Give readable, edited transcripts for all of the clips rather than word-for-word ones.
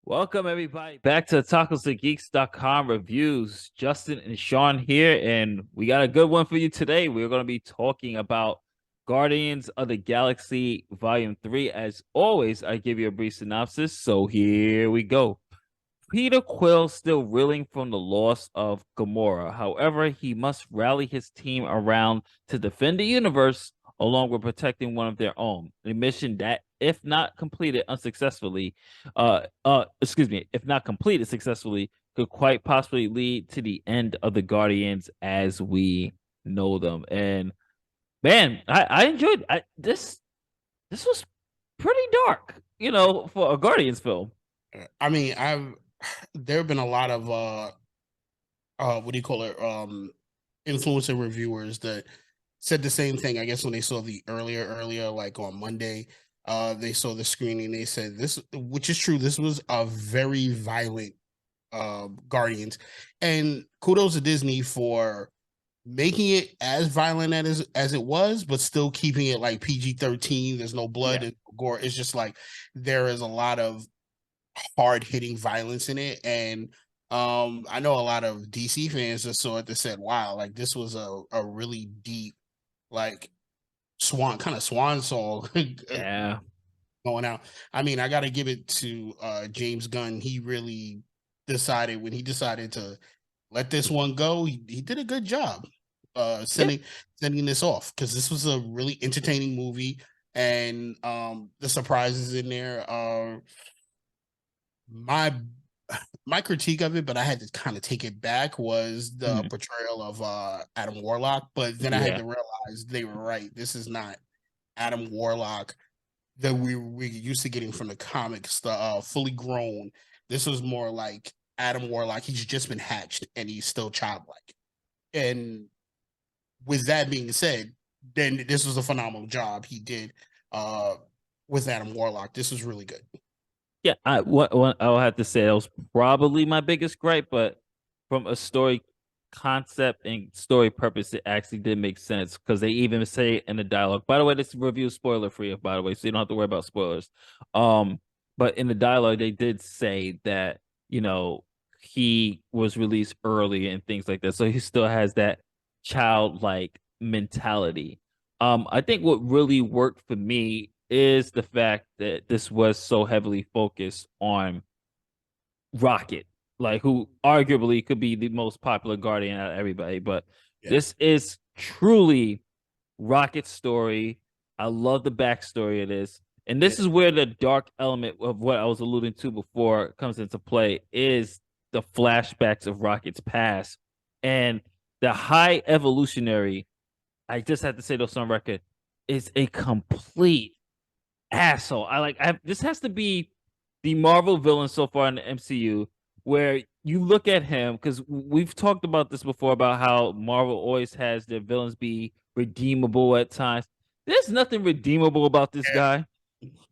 Welcome everybody back to TacosandGeeks.com reviews. Justin and Sean here, and we got a good one for you today. We're going to be talking about Guardians of the Galaxy Volume 3. As always, I give you a brief synopsis, so here we go. Peter Quill still reeling from the loss of Gamora. However, he must rally his team around to defend the universe along with protecting one of their own. A mission that, if not completed unsuccessfully, if not completed successfully, could quite possibly lead to the end of the Guardians as we know them. And man, I enjoyed this. This was pretty dark, for a Guardians film. I mean, I've there have been a lot of what do you call it? Influencer reviewers that said the same thing. I guess when they saw the earlier, like on Monday, they saw the screening. They said this, which is true. This was a very violent Guardians, and kudos to Disney for making it as violent as it was, but still keeping it like PG-13. There's no blood Yeah. and gore. It's just like there is a lot of hard hitting violence in it. And I know a lot of DC fans just saw it that said, wow, like this was a really deep, like swan song Yeah. going out. I mean, I gotta give it to James Gunn. He really decided when he decided to let this one go, he did a good job Yeah. sending this off, because this was a really entertaining movie. And the surprises in there are my my critique of it, but I had to kind of take it back, was the Mhm. portrayal of Adam Warlock. But then I had Yeah. to realize they were right. This is not Adam Warlock that we used to getting from the comics, the fully grown. This was more like Adam Warlock. He's just been hatched and he's still childlike. And with that being said, then this was a phenomenal job he did uh with Adam Warlock. This was really good. Yeah, what I'll have to say that was probably my biggest gripe, but from a story concept and story purpose, it actually did make sense because they even say it in the dialogue. By the way, this review is spoiler free, by the way, so you don't have to worry about spoilers. Um, but in the dialogue, they did say that he was released early and things like that, so he still has that childlike mentality. I think what really worked for me is the fact that this was so heavily focused on Rocket, like who arguably could be the most popular Guardian out of everybody. But Yeah. this is truly Rocket's story. I love the backstory of this. And Yeah. this is where the dark element of what I was alluding to before comes into play is the flashbacks of Rocket's past and the high evolutionary. I just have to say this on record is a complete asshole. This has to be the Marvel villain so far in the MCU where you look at him because we've talked about this before about how Marvel always has their villains be redeemable at times. There's nothing redeemable about this guy.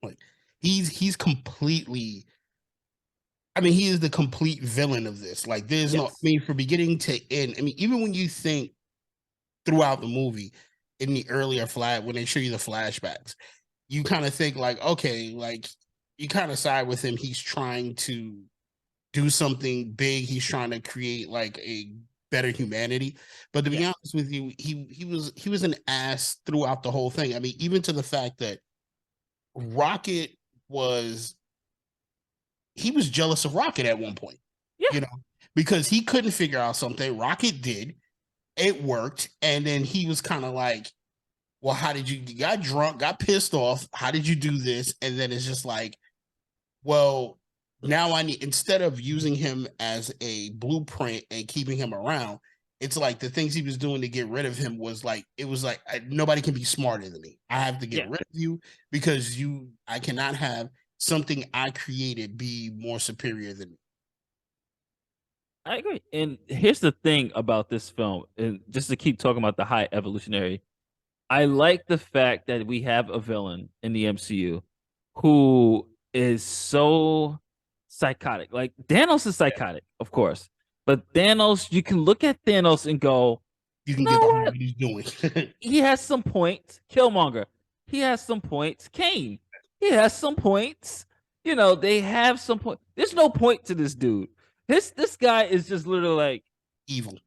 Like he's completely, I mean, he is the complete villain of this. Like there's no, I Yes. mean, from beginning to end. I mean, even when you think throughout the movie, in the earlier flat when they show you the flashbacks, you kind of think like, okay, like you kind of side with him. He's trying to do something big. He's trying to create like a better humanity. But to be Yeah. honest with you, he was an ass throughout the whole thing. I mean, even to the fact that Rocket was he was jealous of Rocket at one point, Yeah. you know, because he couldn't figure out something. Rocket did. It worked. And then he was kind of like, well, how did you got drunk, got pissed off? How did you do this? And then it's just like, well, now I need, instead of using him as a blueprint and keeping him around, it's like the things he was doing to get rid of him was like, it was like, nobody can be smarter than me. I have to get Yeah. rid of you because I cannot have something I created be more superior than me. I agree. And here's the thing about this film, and just to keep talking about the high evolutionary, I like the fact that we have a villain in the MCU who is so psychotic. Like Thanos is psychotic, of course. But Thanos, you can look at Thanos and go, You you can get know behind what? what he's doing. He has some points. Killmonger, he has some points. Kane, he has some points. they have some point. There's no point to this dude. This guy is just literally like, Evil.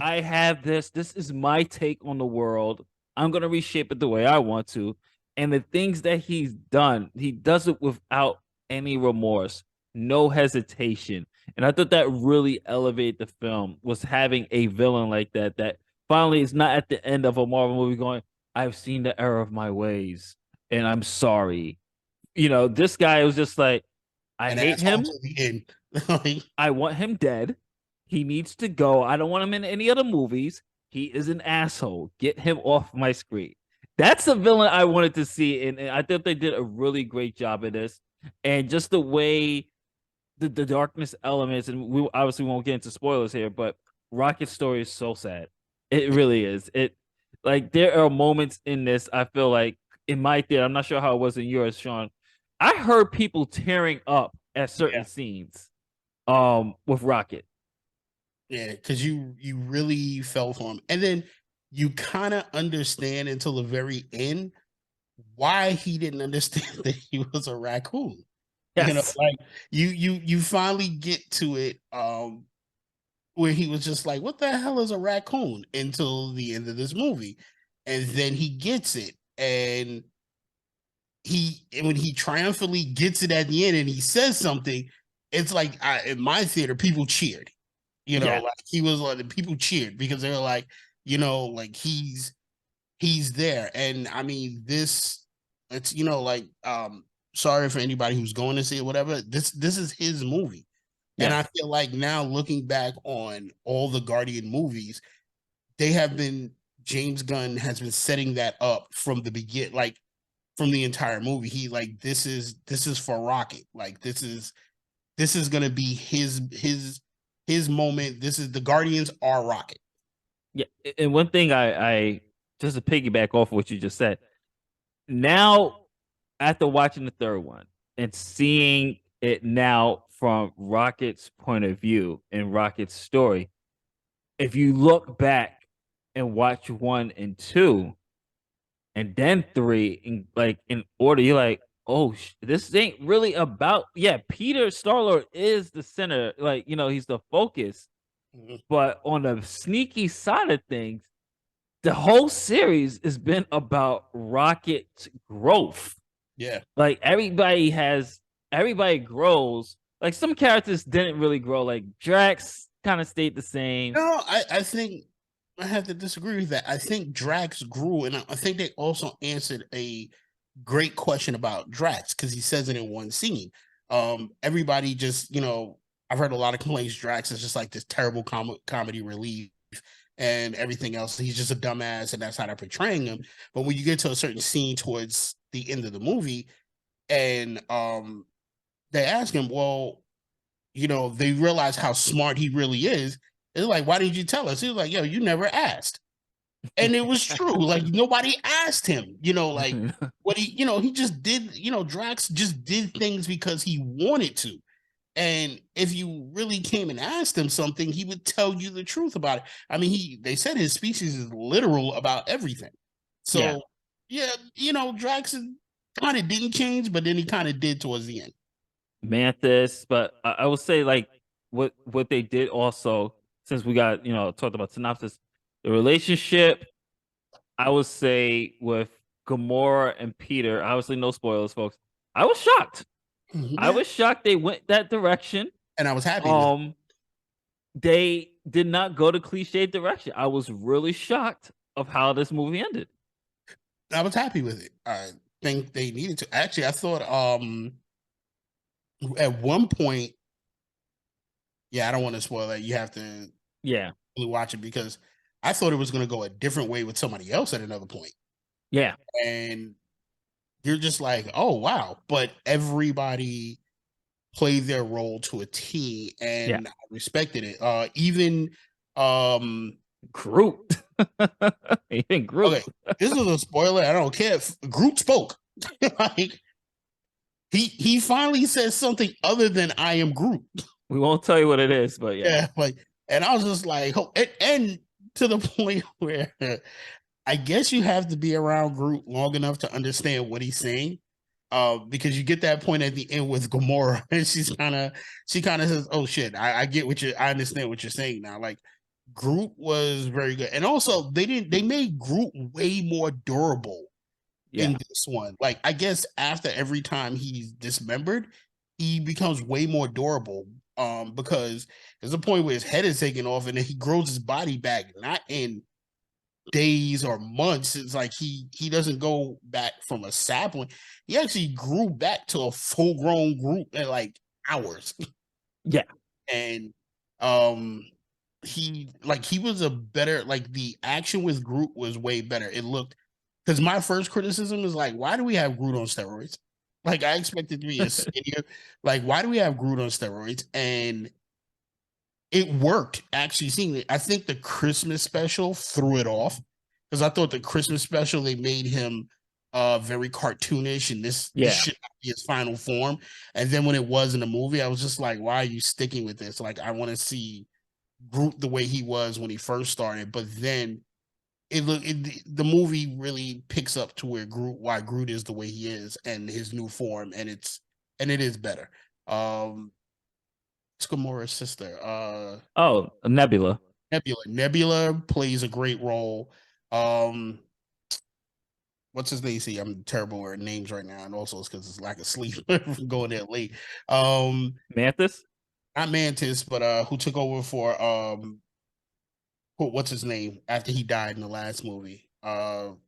I have this. This is my take on the world. I'm gonna reshape it the way I want to. And the things that he's done, he does it without any remorse, no hesitation. And I thought that really elevated the film was having a villain like that that finally is not at the end of a Marvel movie going, I've seen the error of my ways and I'm sorry. This guy was just like, I An hate asshole him. to the end. Like, I want him dead. He needs to go. I don't want him in any other movies. He is an asshole. Get him off my screen. That's the villain I wanted to see. And I think they did a really great job of this. And just the way the darkness elements, and we obviously won't get into spoilers here, but Rocket's story is so sad. It really is. It like there are moments in this, I feel like in my theater, I'm not sure how it was in yours, Sean. I heard people tearing up at certain yeah, scenes with Rocket. yeah, because you really fell for him, and then you kind of understand until the very end why he didn't understand that he was a raccoon. Yes. Like you finally get to it, where he was just like, "What the hell is a raccoon?" Until the end of this movie, and then he gets it, and when he triumphantly gets it at the end, and he says something, it's like in my theater, people cheered. Yeah. Like he was like the people cheered because they were like, like he's there, and I mean this, it's like sorry for anybody who's going to see it, whatever. This is his movie. And Yeah. I feel like now looking back on all the Guardian movies, they have been James Gunn has been setting that up from the begin, like from the entire movie. He like this is for Rocket. Like this is gonna be his moment. This is the Guardians are Rocket. Yeah. And one thing I just to piggyback off of what you just said, now after watching the third one and seeing it now from Rocket's point of view and Rocket's story, if you look back and watch one and two and then three in order, you're like, oh, this ain't really about. Yeah, Peter Starlord is the center, like he's the focus. Mhm. But on the sneaky side of things, the whole series has been about Rocket's growth. Yeah. Like everybody grows. Like some characters didn't really grow. Like Drax kind of stayed the same. No, I think I have to disagree with that. I think Drax grew, and I think they also answered a great question about Drax because he says it in one scene. Everybody just, I've heard a lot of complaints. Drax is just like this terrible comedy relief and everything else. He's just a dumbass, and that's how they're portraying him. But when you get to a certain scene towards the end of the movie, and they ask him, well, they realize how smart he really is. It's like, why didn't you tell us? He was like, yo, you never asked. And it was true. Like nobody asked him, like what he just did, Drax just did things because he wanted to. And if you really came and asked him something, he would tell you the truth about it. I mean, they said his species is literal about everything. Yeah, So yeah, Drax kind of didn't change, but then he kind of did towards the end. Mantis. But I would say like what they did also, since we got talked about synopsis, the relationship. I would say with Gamora and Peter. Obviously, no spoilers, folks. I was shocked. I Yeah. was shocked they went that direction. And I was happy with it. Um, they did not go the cliche direction. I was really shocked of how this movie ended. I was happy with it. I think they needed to. Actually, I thought at one point, yeah, I don't want to spoil that. You have to Yeah, really watch it because I thought it was going to go a different way with somebody else at another point. yeah, And you're just like, oh wow. But everybody played their role to a T yeah. and I respected it. Even um Groot. Even Groot. okay, this is a spoiler. I don't care if Groot spoke. Like he finally says something other than I am Groot. We won't tell you what it is, but yeah. Yeah, like, and I was just like, oh, and to the point where I guess you have to be around Groot long enough to understand what he's saying. Because you get that point at the end with Gamora, and she kind of says, "Oh shit, I get what I understand what you're saying now." Like Groot was very good, and also they made Groot way more durable in Yeah. this one. Like I guess after every time he's dismembered, he becomes way more durable. Because there's a point where his head is taken off, and then he grows his body back, not in days or months. It's like he doesn't go back from a sapling. He actually grew back to a full grown Groot in like hours. Yeah. And he was a better, like the action with Groot was way better. It looked, because my first criticism is like, why do we have Groot on steroids? Like I expected to be a skinnier, like why do we have Groot on steroids? And it worked actually seeing it. I think the Christmas special threw it off because I thought the Christmas special they made him very cartoonish, and this Yeah. should not be his final form. And then when it was in the movie, I was just like, why are you sticking with this? Like I want to see Groot the way he was when he first started, but then the movie really picks up to why Groot is the way he is and his new form, and it is better. Um it's Gamora's sister. Oh, Nebula. Nebula plays a great role. Um, what's his name? See, I'm terrible with names right now, and also it's because it's lack of sleep from going there late. Um, Mantis. not Mantis, but who took over for what's his name after he died in the last movie?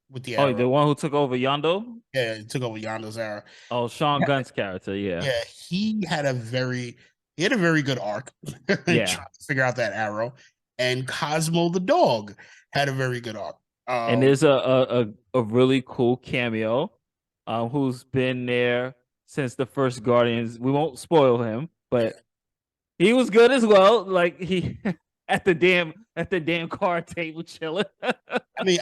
With the Oh, the arrow. one who took over Yondo. Yeah, he took over Yonder's arrow. Oh, Sean Gunn's character. Yeah. Yeah, he had a very good arc trying Yeah. to figure out that arrow. And Cosmo the dog had a very good arc. And there's a really cool cameo, who's been there since the first Guardians. We won't spoil him, but he was good as well. Like he at the damn card table chilling. I mean,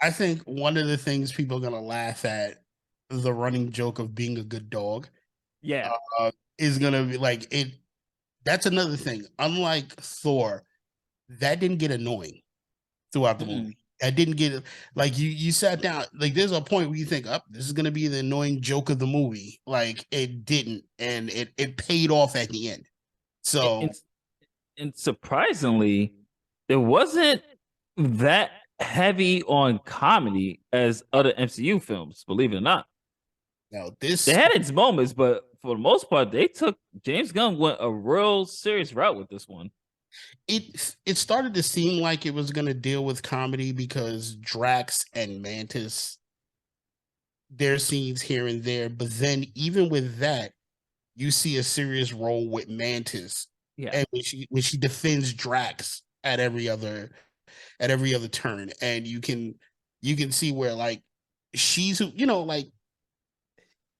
I think one of the things people are gonna laugh at the running joke of being a good dog Yeah. is gonna be like it. That's another thing. Unlike Thor, that didn't get annoying throughout the Mm-mm. movie. That didn't get like you sat down. Like there's a point where you think, "Up, this is gonna be the annoying joke of the movie." Like it didn't, and it paid off at the end. So And, and surprisingly, it wasn't that heavy on comedy as other MCU films. Believe it or not, now they this had its moments, but for the most part, they took James Gunn went a real serious route with this one. it started to seem like it was gonna deal with comedy because Drax and Mantis, their scenes here and there, but then even with that, you see a serious role with Mantis, Yeah. and when she defends Drax at every other turn, and you can see where like she's like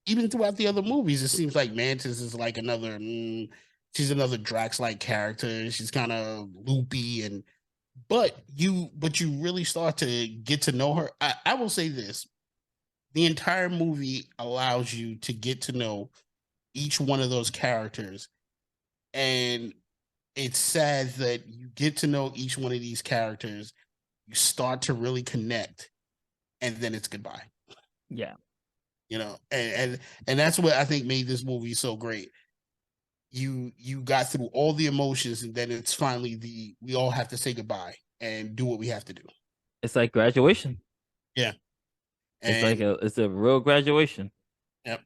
even throughout the other movies, it seems like Mantis is like another she's another Drax like character. She's kind of loopy, and but you really start to get to know her. I will say this: the entire movie allows you to get to know each one of those characters, and it's sad that you get to know each one of these characters, you start to really connect, and then it's goodbye. Yeah. And that's what I think made this movie so great. You got through all the emotions, and then it's finally the we all have to say goodbye and do what we have to do. It's like graduation. Yeah. It's like And it's a real graduation. yep.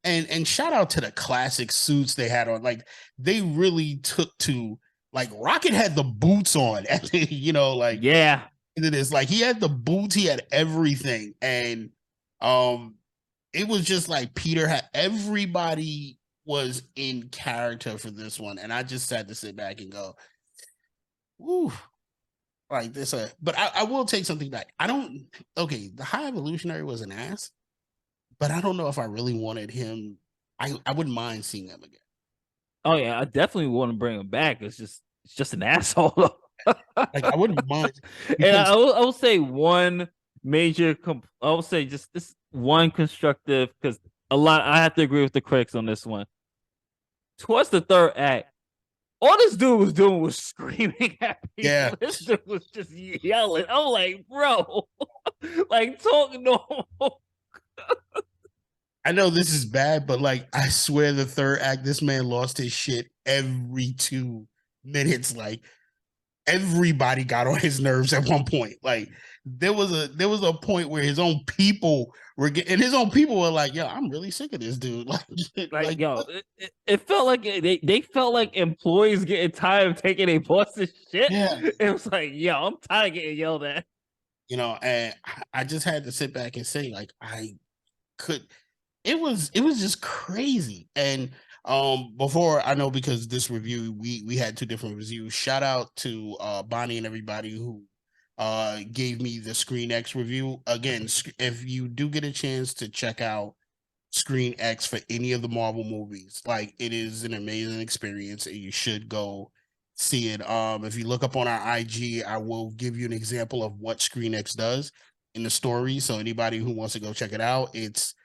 And shout out to the classic suits they had on. Like they really took to, like Rocket had the boots on at the, like Yeah. it is like he had the boots, he had everything. And um it was just like Peter had everybody was in character for this one. And I just had to sit back and go, ooh, like this. But I will take something back. I don't, okay, the High Evolutionary was an ass, but I don't know if I really wanted him. I wouldn't mind seeing him again. Oh yeah, I definitely want to bring him back. It's just an asshole. Like I wouldn't mind And because I will say one I will say just this one constructive because a lot I have to agree with the critics on this one. Towards the third act, all this dude was doing was screaming at yeah, people. This dude was just yelling. I'm like, bro, like talk normal. I know this is bad, but like I swear the third act, this man lost his shit every 2 minutes. Like everybody got on his nerves at one point. Like there was a point where his own people were getting, and his own people were like, "Yo, I'm really sick of this dude." Like, Like yo, what? it felt like they felt like employees getting tired of taking a boss's shit. Yeah, It was like, yo, I'm tired of getting yelled at. and I just had to sit back and say, like, I could. It was just crazy. And before I know, because this review we had 2 different reviews. Shout out to Bonnie and everybody who gave me the Screen X review. Again, if you do get a chance to check out Screen X for any of the Marvel movies, like it is an amazing experience and you should go see it. If you look up on our IG, I will give you an example of what Screen X does in the story. So anybody who wants to go check it out, it's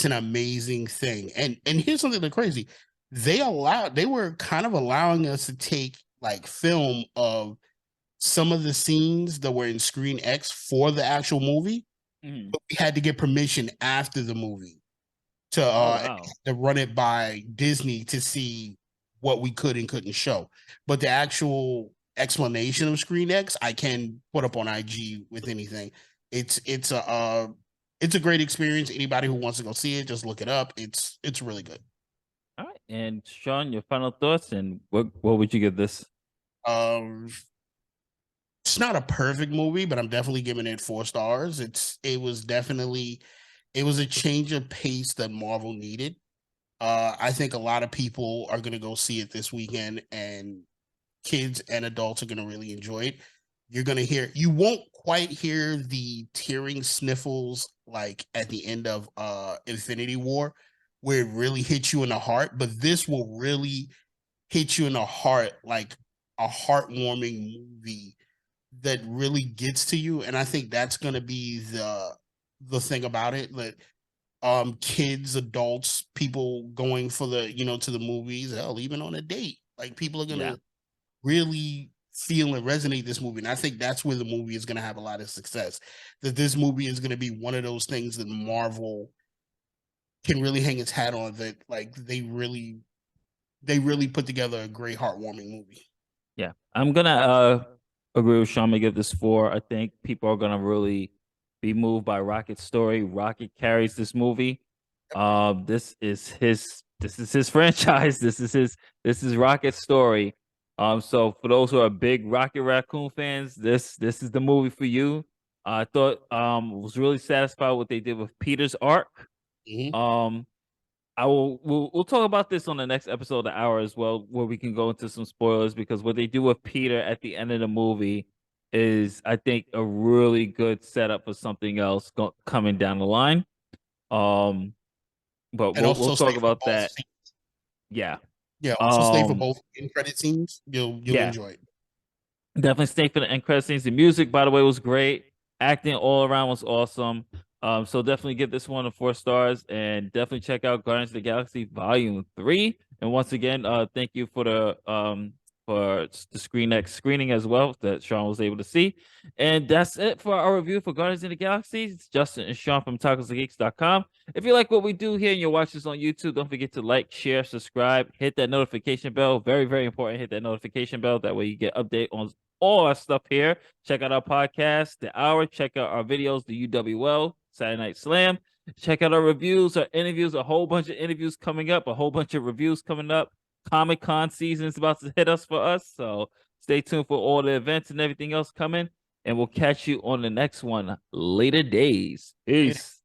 an amazing thing. And here's something that's crazy. They were kind of allowing us to take like film of some of the scenes that were in Screen X for the actual movie, Mhm. but we had to get permission after the movie to Oh wow. run it by Disney to see what we could and couldn't show. But the actual explanation of Screen X, I can put up on IG with anything. It's a great experience. Anybody who wants to go see it, just look it up. It's really good. All right, and Sean, your final thoughts, and what would you give this? Um, it's not a perfect movie, but I'm definitely giving it 4 stars. It was a change of pace that Marvel needed. I think a lot of people are gonna go see it this weekend, and kids and adults are gonna really enjoy it. You won't quite hear the tearing sniffles like at the end of Infinity War, where it really hits you in the heart, but this will really hit you in the heart like a heartwarming movie that really gets to you. And I think that's gonna be the thing about it. That kids, adults, people going for to the movies, hell, even on a date. Like people are Yeah, gonna really feel and resonate this movie. And I think that's where the movie is gonna have a lot of success. That this movie is gonna be one of those things that Marvel can really hang its hat on, that like they really put together a great heartwarming movie. yeah. I'm gonna agree with Sean. I'm gonna give this 4. I think people are gonna really be moved by Rocket's story. Rocket carries this movie. This is his franchise. This is Rocket's story. So for those who are big Rocket Raccoon fans, this is the movie for you. I thought was really satisfied with what they did with Peter's arc. Mhm. Um, we'll talk about this on the next episode of the hour as well, where we can go into some spoilers, because what they do with Peter at the end of the movie is, I think, a really good setup for something else coming down the line. Um, but And we'll also talk stay for about both. that. Yeah. Yeah, also stay for Um, both in credit scenes. You'll yeah. enjoy it. Definitely stay for the end credit scenes. The music, by the way, was great. Acting all around was awesome. So definitely give this one a 4 stars, and definitely check out Guardians of the Galaxy Volume 3. And once again, thank you for the Screen X screening as well that Sean was able to see. And that's it for our review for Guardians of the Galaxy. It's Justin and Sean from TacosandGeeks.com. If you like what we do here and you're watching this on YouTube, don't forget to like, share, subscribe, hit that notification bell. Very, very important. Hit that notification bell. That way you get update on all our stuff here. Check out our podcast, The Hour. Check out our videos, the UWL, Saturday Night Slam. Check out our reviews, our interviews, a whole bunch of interviews coming up, a whole bunch of reviews coming up. Comic Con season is about to hit us for us. So stay tuned for all the events and everything else coming. And we'll catch you on the next one later days. Peace.